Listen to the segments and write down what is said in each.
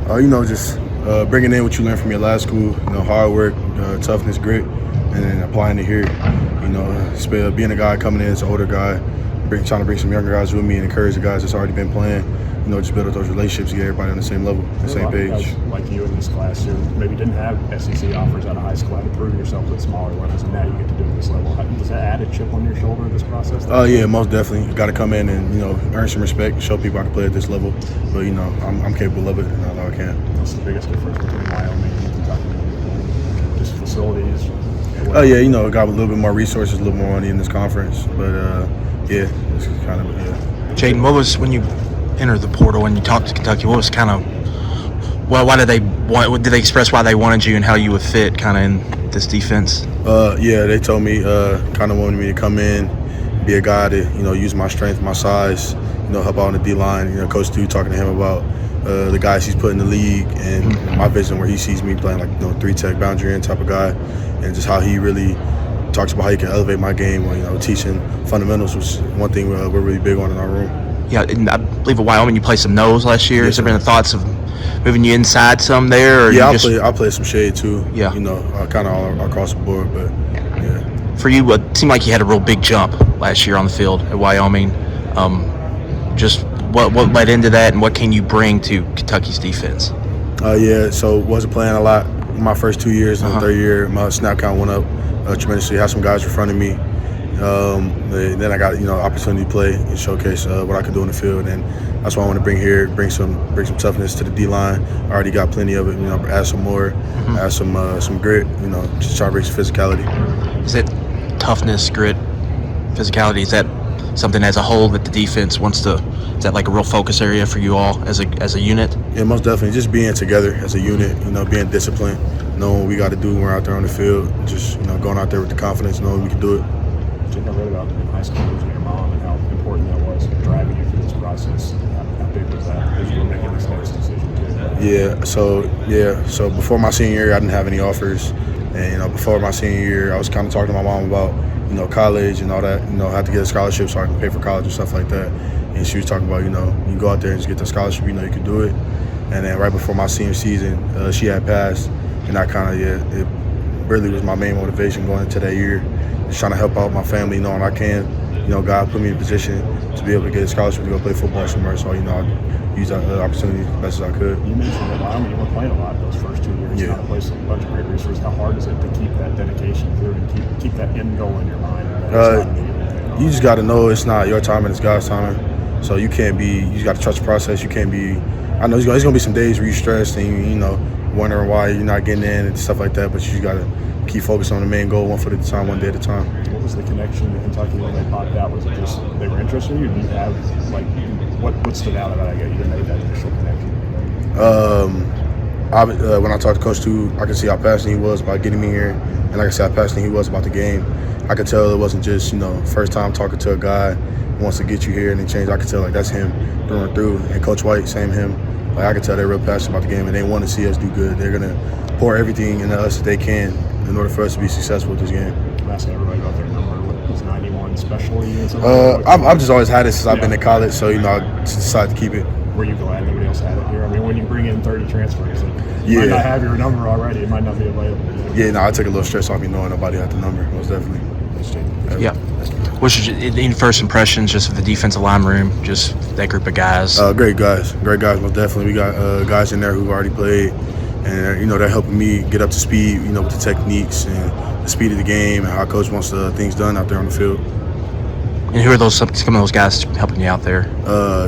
Just bringing in what you learned from your last school. Hard work, toughness, grit, and then applying it here. Being a guy coming in as an older guy, trying to bring some younger guys with me and encourage the guys that's already been playing. Just build up those relationships, get everybody on the same level, the same page. Guys like you in this class who maybe didn't have SEC offers out of high school, had to prove yourself at smaller levels, and now you get to do it at this level. Does that add a chip on your shoulder, this process? Yeah, most definitely. Got to come in and earn some respect, show people I can play at this level. But I'm capable of it, and I know I can. What's the biggest difference between Wyoming and Kentucky? Just facilities. Got a little bit more resources, a little more money in this conference. But it's kind of Jaden, what was when you entered the portal and you talked to Kentucky? What was kind of why did they express why they wanted you and how you would fit kind of in this defense? They told me kind of wanted me to come in, be a guy to use my strength, my size, help out on the D line. Coach Stu talking to him about the guys he's put in the league and my vision where he sees me playing like 3-tech boundary end type of guy, and just how he really talks about how he can elevate my game. Teaching fundamentals was one thing we're really big on in our room. Yeah, and I believe at Wyoming you played some nose last year. Has there been thoughts of moving you inside some there? Or I play some shade too. Yeah. Kind of all across the board, but yeah. For you, it seemed like you had a real big jump last year on the field at Wyoming. Just what led into that, and what can you bring to Kentucky's defense? So wasn't playing a lot my first 2 years. In the third year, my snap count went up tremendously. Had some guys in front of me. Then I got opportunity to play and showcase what I could do in the field, and that's why I want to bring some toughness to the D line. I already got plenty of it. Add some more, add some grit. Just try to bring some physicality. Is it toughness, grit, physicality? Is that something as a whole that the defense wants to? Is that like a real focus area for you all as a unit? Yeah, most definitely. Just being together as a unit. Being disciplined, knowing what we got to do when we're out there on the field. Just going out there with the confidence, knowing we can do it. I read about in high school losing your mom and how important that was driving you through this process. How big was that as you were making this next decision too? So before my senior year, I didn't have any offers, and before my senior year, I was kind of talking to my mom about college and all that. I had to get a scholarship so I can pay for college and stuff like that. And she was talking about you go out there and just get the scholarship, you can do it. And then right before my senior season, she had passed, and I kind of it really was my main motivation going into that year. Just trying to help out my family, knowing I can. God put me in a position to be able to get a scholarship to go play football somewhere. So, I used that opportunity as best as I could. You mentioned that Wyoming, you weren't playing a lot those first 2 years. You had to play a bunch of great resources. How hard is it to keep that dedication through and keep that end goal in your mind? You just got to know it's not your time and it's God's time. So you just got to trust the process. You can't be. I know there's going to be some days where you're stressed and wondering why you're not getting in and stuff like that. But you just got to keep focused on the main goal, one foot at a time, one day at a time. What was the connection to Kentucky when they popped out? Was it just they were interested in you? Did you have what stood out about you made that initial connection? When I talked to Coach Stu, I could see how passionate he was about getting me here, and like I said, how passionate he was about the game. I could tell it wasn't just first time talking to a guy who wants to get you here and then change. I could tell that's him through and through. And Coach White, same him. I could tell they're real passionate about the game and they want to see us do good. They're gonna pour everything into us that they can in order for us to be successful with this game. I'm asking everybody about their number. What was 91 special to you? I've just always had it since I've been in college, so I just decided to keep it. Were you glad nobody else had it here? I mean, when you bring in 30 transfers, you might not have your number already. It might not be available. I took a little stress off me knowing nobody had the number. Most definitely. Yeah. What's your first impressions just of the defensive line room, just that group of guys? Great guys, most definitely. We got guys in there who've already played, and they're helping me get up to speed, with the techniques and the speed of the game and how coach wants things done out there on the field. And who are some of those guys helping you out there?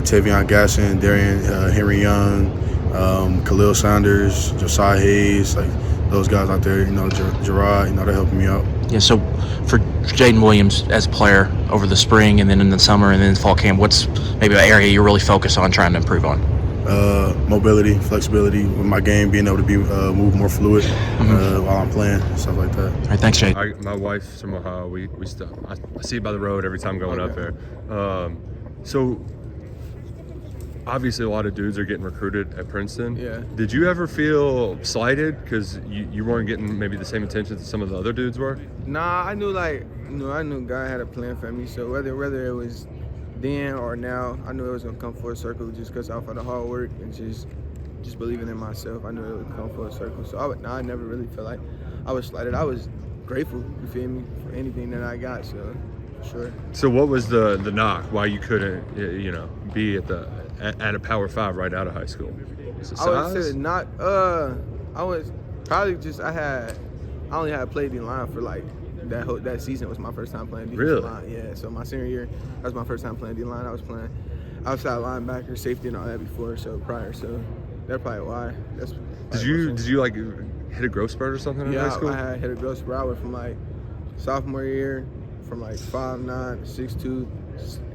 Tavion Gasson, Darian Henry Young, Khalil Saunders, Josiah Hayes, like those guys out there. Gerard, they're helping me out. Yeah. So for Jaden Williams as a player over the spring and then in the summer and then fall camp, what's maybe an area you're really focused on trying to improve on? Mobility, flexibility with my game, being able to be move more fluid while I'm playing, stuff like that. All right, thanks, Jaden. My wife's from Ohio. I see it by the road every time going up there. So obviously a lot of dudes are getting recruited at Princeton. Yeah. Did you ever feel slighted because you weren't getting maybe the same attention that some of the other dudes were? Nah, I knew God had a plan for me. So whether it was then or now, I knew it was gonna come full circle just because off of the hard work and just just believing in myself. I knew it would come full circle. So I never really felt like I was slighted. I was grateful, you feel me, for anything that I got, so for sure. So what was the knock? Why you couldn't, be at a Power 5 right out of high school? Was it size? I would say not. I was probably just I only had played D-line for like that season was my first time playing D-line. Really? Yeah. So my senior year, that was my first time playing D-line. I was playing outside linebacker, safety, and all that before. So prior, so that's probably why. That's Did you like hit a growth spurt or something in high school? I had hit a growth spurt. I went from like sophomore year from like 5'9", 6'2",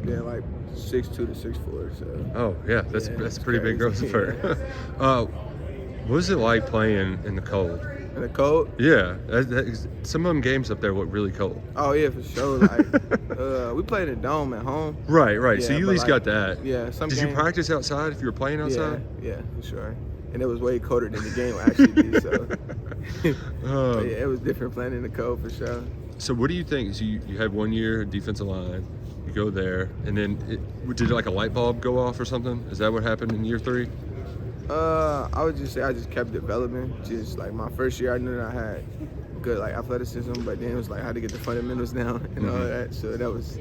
then like 6'2" to 6'4". So. Oh yeah, that's a pretty big growth spurt. Yeah. What was it like playing in the cold? In the cold? Yeah, some of them games up there look really cold. Oh yeah, for sure. Like we played in a dome at home. Right. Yeah, So you at least got that. Yeah. Did you practice outside if you were playing outside? Yeah, for sure. And it was way colder than the game would actually be. So but yeah, it was different playing in the cold for sure. So what do you think? So you had 1 year defensive line. You go there, and then did like a light bulb go off or something? Is that what happened in year 3? I would just say I just kept developing. Just like my first year, I knew that I had good like athleticism, but then it was like I had to get the fundamentals down and all that. So that was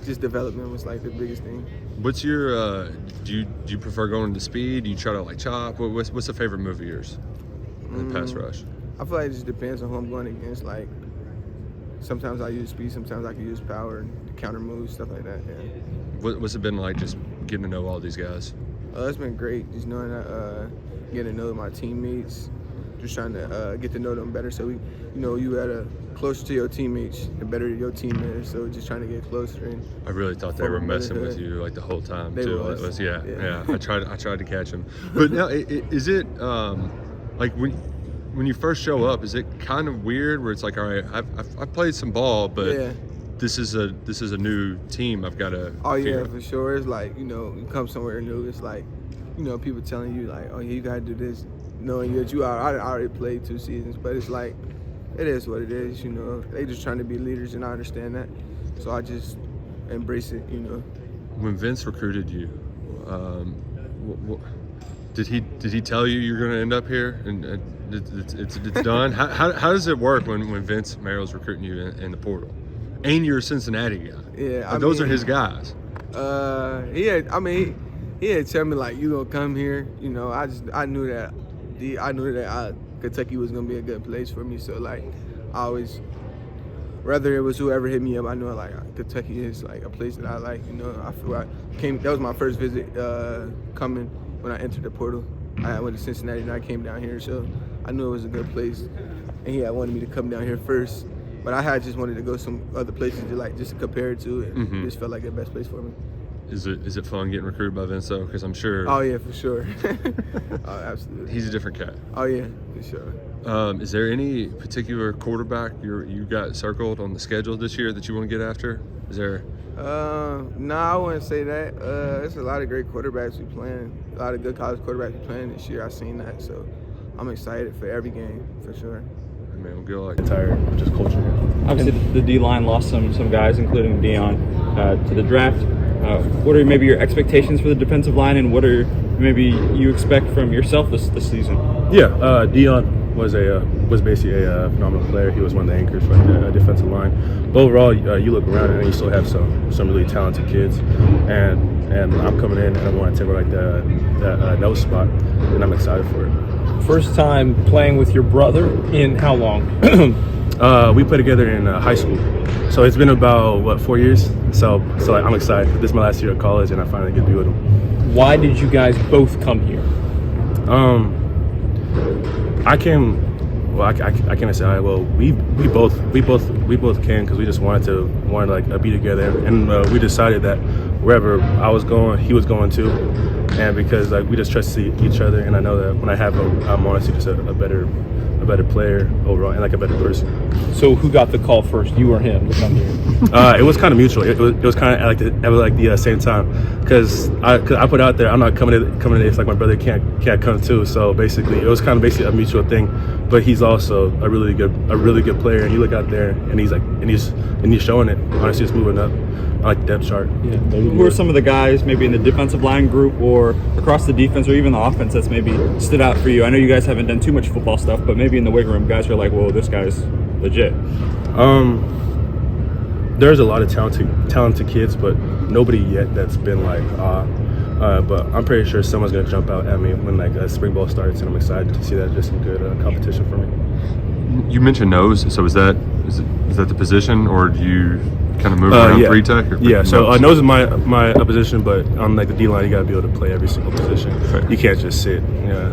just development was like the biggest thing. What's your do you prefer going to speed? Do you try to like chop? What's the favorite move of yours in the pass rush? I feel like it just depends on who I'm going against. Like sometimes I use speed, sometimes I can use power and counter moves, stuff like that. Yeah. What's it been like just getting to know all these guys? It's been great, just knowing that, getting to know my teammates, just trying to get to know them better. So you closer to your teammates, the better your team is. So just trying to get closer. And I really thought they were messing with you like the whole time they too. Was. Yeah. I tried to catch them. But now, is it like when you first show up? Is it kind of weird where it's like, all right, I've played some ball, but yeah. This is a new team. I've got to. Oh yeah, for sure. It's like you come somewhere new. It's like people telling you like, oh yeah, you gotta do this, knowing that I already played 2 seasons. But it's like, it is what it is. They just trying to be leaders, and I understand that. So I just embrace it. When Vince recruited you, did he tell you you're going to end up here and it's done? How does it work when Vince Merrill's recruiting you in the portal? And you're a Cincinnati guy. Yeah, those are his guys. He had tell me like, you gonna come here. I knew that Kentucky was gonna be a good place for me. So like, I always, whether it was whoever hit me up, I knew like Kentucky is like a place that I like. I feel like that was my first visit coming when I entered the portal. I went to Cincinnati and I came down here, so I knew it was a good place. And he had wanted me to come down here first. But I had just wanted to go some other places to compare it to, and it just felt like the best place for me. Is it fun getting recruited by Vince though? Because I'm sure. Oh yeah, for sure. Oh, absolutely. He's a different cat. Oh yeah, for sure. Is there any particular quarterback you got circled on the schedule this year that you want to get after? Is there? No, I wouldn't say that. There's a lot of great quarterbacks we playing. A lot of good college quarterbacks we playing this year. I've seen that, so I'm excited for every game for sure. Man, we'll go like Entire just culture. Obviously, the D-line lost some guys, including Dion, to the draft. What are maybe your expectations for the defensive line, and what are maybe you expect from yourself this season? Yeah, Dion was basically a phenomenal player. He was one of the anchors for the defensive line. But overall, you look around and you still have some really talented kids, and I'm coming in and I want to take like that nose spot, and I'm excited for it. First time playing with your brother in how long? We played together in high school, so it's been about 4 years. So I'm excited. This is my last year of college, and I finally get to be with him. Why did you guys both come here? I came. Well, I can't say. Well, we both came because we just wanted to like be together, and we decided that wherever I was going, he was going too, and because like we just trust each other, and I know that when I have him, I'm honestly just a better player overall and like a better person. So who got the call first, you or him, to come here? It was kind of mutual. It was kind of at the same time, because I put out there I'm not coming today if like my brother can't come too. So basically it was kind of basically a mutual thing. But he's also a really good player, and you look out there and he's showing it. Honestly, just moving up. I like the depth chart. Yeah, maybe Who are some of the guys maybe in the defensive line group or across the defense or even the offense that's maybe stood out for you? I know you guys haven't done too much football stuff, but maybe in the weight room, guys are like, whoa, this guy's legit. There's a lot of talented kids, but nobody yet that's been like, but I'm pretty sure someone's gonna jump out at me when like spring ball starts, and I'm excited to see that. Just some good competition for me. You mentioned nose, so is that the position, or do you kind of move around yeah. 3-tech? Yeah, so nose is my position, but on like the D line, you gotta be able to play every single position. Fair. You can't just sit,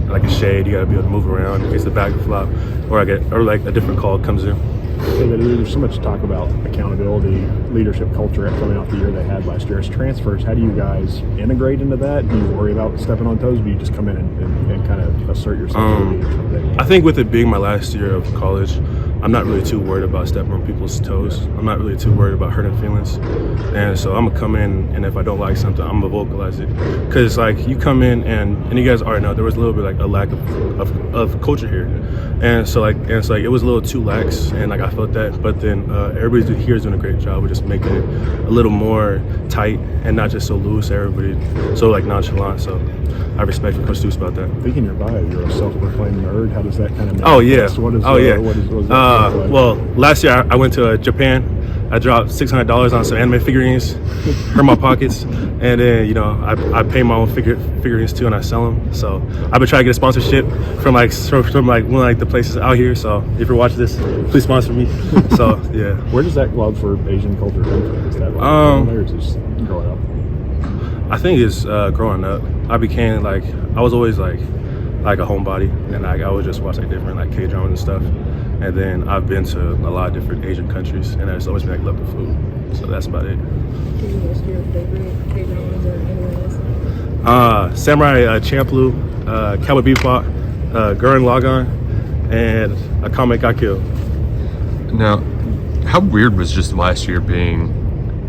like a shade. You gotta be able to move around in case the back flop, or like a different call comes in. there's so much talk about accountability, leadership culture coming off the year they had last year. As transfers, how do you guys integrate into that? Do you worry about stepping on toes, or do you just come in and kind of assert yourself? I think with it being my last year of college, I'm not really too worried about stepping on people's toes. I'm not really too worried about hurting feelings. And so I'm going to come in, and if I don't like something, I'm going to vocalize it. Because, like, you come in, and you guys already know, there was a little bit, like, a lack of culture here. And so, like, it was a little too lax, and, like, I felt that. But then everybody here is doing a great job of just making it a little more tight and not just so loose, everybody so, like, nonchalant. So I respect Coach Deuce about that. I think in your bio, you're a self-proclaimed nerd. How does that kind of Oh, yeah. What is, oh, yeah. What is that like? Well, last year I went to Japan. I dropped $600 on some anime figurines, hurt my pockets, and then I pay my own figurines too, and I sell them. So I've been trying to get a sponsorship from one of the places out here. So if you're watching this, please sponsor me. So yeah. Where does that love for Asian culture come from? Is that or is it just growing up? I think it's growing up. I was always like a homebody, and I would just watch like different like K-dramas and stuff. And then I've been to a lot of different Asian countries, and it's always been like love the food. So that's about it. Can you list your favorite K-dramas or anyone else? Samurai Champloo, Cowboy Bebop, Gurren Lagann, and Akame ga Kill. Now, how weird was just last year being,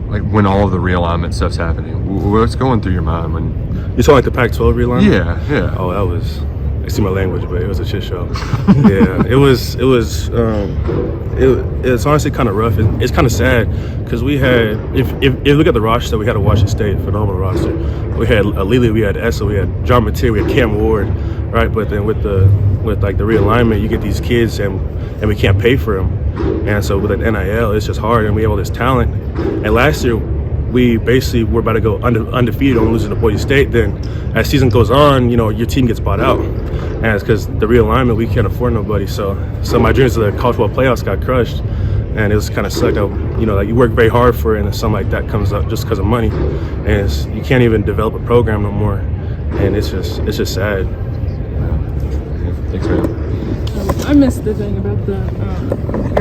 like, when all of the realignment stuff's happening? What's going through your mind when... You saw like the Pac-12 realignment? Yeah. Oh, that was... Excuse my language, but it was a shit show. Yeah, it was honestly kind of rough. It's kind of sad because we had, if you look at the roster, we had a Washington State phenomenal roster. We had Lily, we had Essa, we had John Mateer, we had Cam Ward, right? But then with the realignment, you get these kids and we can't pay for them, and so with an NIL, it's just hard. And we have all this talent. And last year, we basically were about to go undefeated on losing to Boise State. Then as season goes on, your team gets bought out. And it's because the realignment, we can't afford nobody. So my dreams of the college football playoffs got crushed. And it was kind of sucked. Like you work very hard for it, and something like that comes up just because of money. And you can't even develop a program no more. And it's just sad. Thanks, man. I missed the thing about the